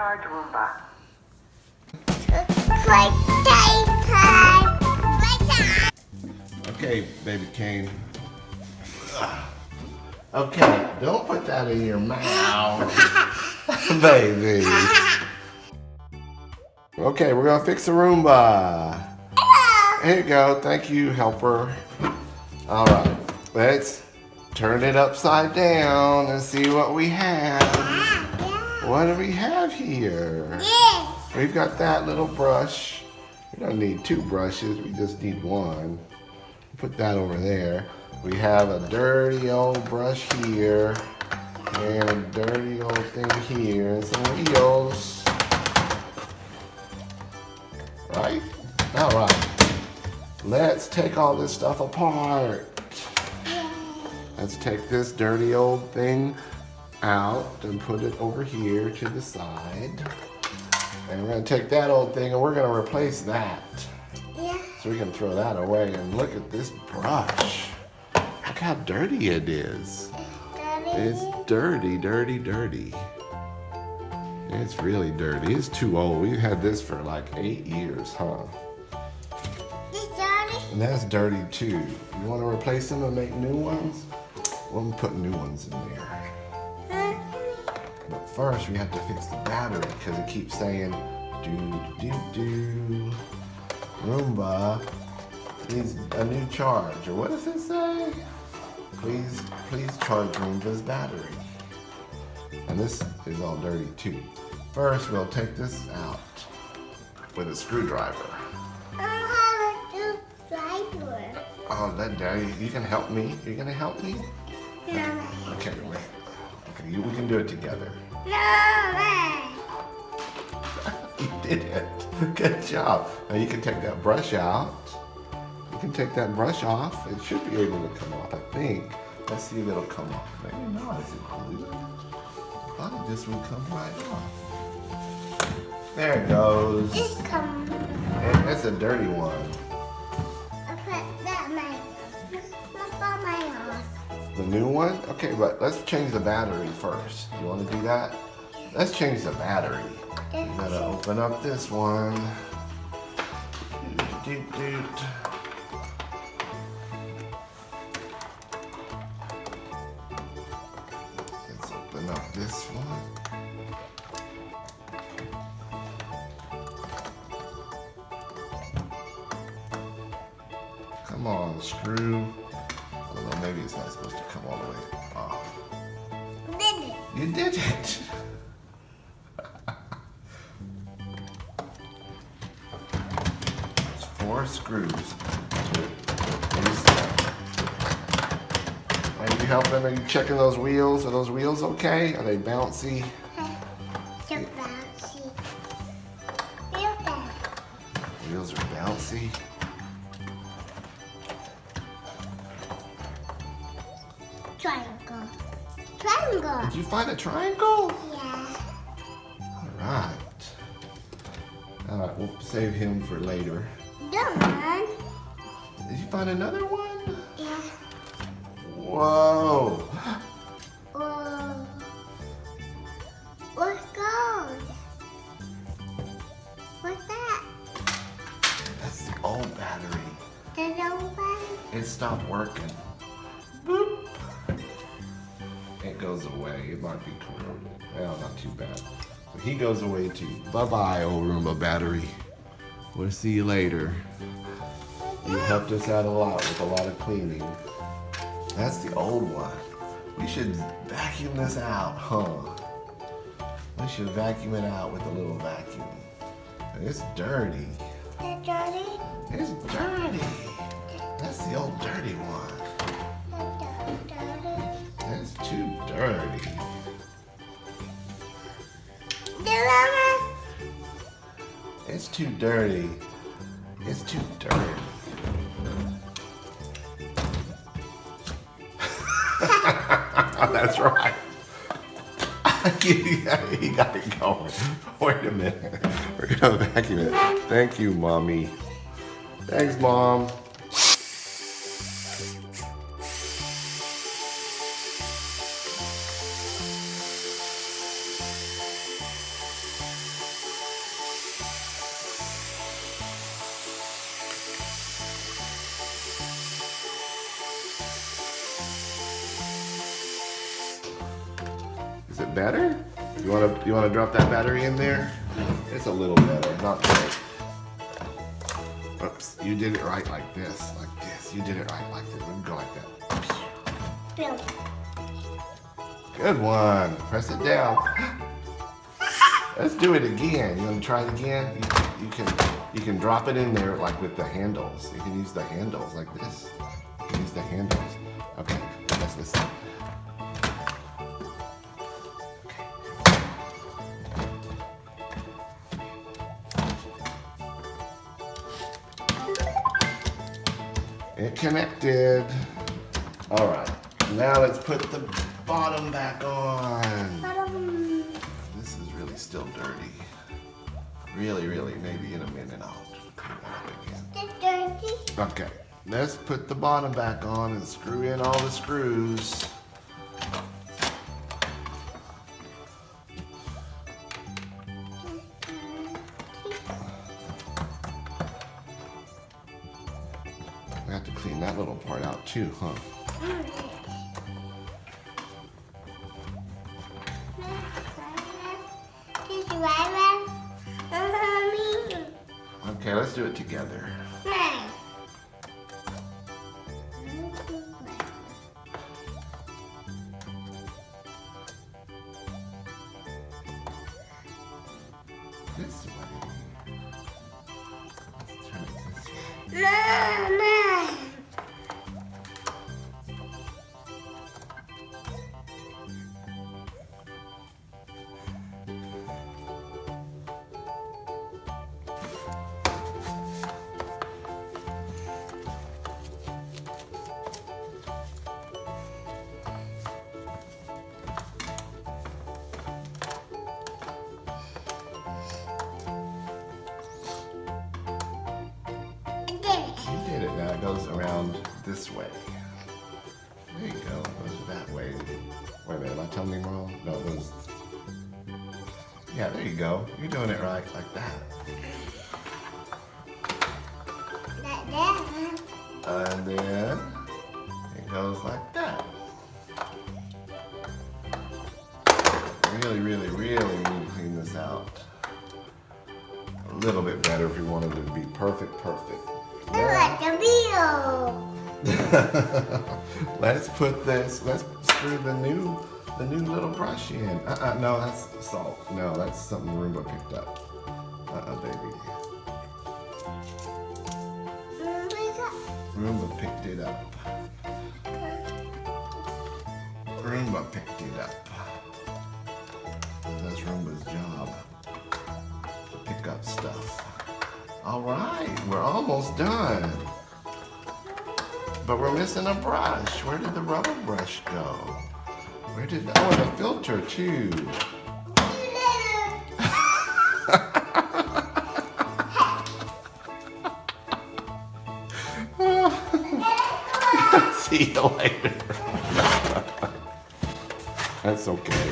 charge Roomba. Okay, baby Kane. Okay, don't put that in your mouth, baby. Okay, we're gonna fix the Roomba. Here you go. Thank you, helper. All right, let's turn it upside down and see what we have. What do we have here? We've got that little brush. We don't need two brushes, we just need one. Put that over there. We have a dirty old brush here and a dirty old thing here and some wheels. Right? All right. Let's take all this stuff apart. Let's take this dirty old thing out and put it over here to the side. And we're gonna take that old thing and we're gonna replace that. So we can throw that away. And look at this brush. Look how dirty it is. It's dirty, dirty, dirty. It's really dirty. It's too old. We've had this for like 8 years, huh? It's dirty? And that's dirty too. You want to replace them and make new ones? We'll put new ones in there. But first we have to fix the battery because it keeps saying do. Roomba needs a new charge. Or what does it say? Please charge Roomba's battery. And this is all dirty too. First we'll take this out with a screwdriver. I have a screwdriver. Oh, that daddy, you can help me? You're gonna help me? No. Okay, wait. Okay, we can do it together. No. You did it. Good job. Now you can take that brush out. You can take that brush off. It should be able to come off, I think. Let's see if it'll come off. Maybe not. Is it blue? I thought it just would come right off. There it goes. It's coming. That's a dirty one. I put that mine off. The new one? Okay, but let's change the battery first. You want to do that? Let's change the battery. You gotta open up this one. Let's open up this one. Come on, screw. Although maybe it's not supposed to come all the way off. Did it? You did it. It's 4 screws. Are you helping? Are you checking those wheels? Are those wheels okay? Are they bouncy? So bouncy. Feel that. Wheels are bouncy. Triangle. Triangle. Did you find a triangle? Yeah. All right. All right, we'll save him for later. Done. Did you find another one? Yeah. Whoa. Whoa. What's gold? What's that? That's the old battery. The nobody? It stopped working. Boop. It goes away. It might be corroded. Well, not too bad. But he goes away too. Bye-bye, old Roomba battery. We'll see you later. You helped us out a lot with a lot of cleaning. That's the old one. We should vacuum this out, huh? We should vacuum it out with a little vacuum. It's dirty. The dirty? It's dirty. That's the old dirty one. The dirty? It's too dirty. The mama? It's too dirty. It's too dirty. That's right. He got it going. Wait a minute. We're gonna vacuum it. Thank you, Mommy. Thanks, Mom. Is it better? You wanna drop that battery in there? It's a little better, not great. Oops, you did it right like this, You did it right like this. We can go like that. Bill. Good one. Press it down. Let's do it again. You want to try it again? You can drop it in there like with the handles. You can use the handles like this. You can use the handles. Okay, let's listen. It connected. All right, now let's put the bottom back on. This is really still dirty. Really, maybe in a minute I'll clean that up again. It's dirty. Okay, let's put the bottom back on and screw in all the screws. I have to clean that little part out too, huh? Okay, let's do it together. This way. Let's turn it this way. Mama. You did it. Now it goes around this way. There you go. It goes that way. Wait a minute, am I telling you wrong? No, it goes. Yeah, there you go. You're doing it right, like that. And then it goes like that. Really need to clean this out. A little bit better if you wanted it to be perfect. Like a wheel. Let's screw the new little brush in. No, that's salt. No, that's something Roomba picked up. Baby. Roomba picked it up. Roomba picked it up. That's Roomba's job. To pick up stuff. All right, we're almost done. But we're missing a brush. Where did the rubber brush go? Where did, oh, and a filter too. See you later. That's okay.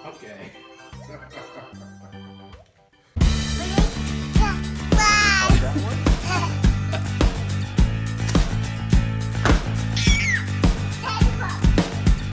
Okay. Wow. That one?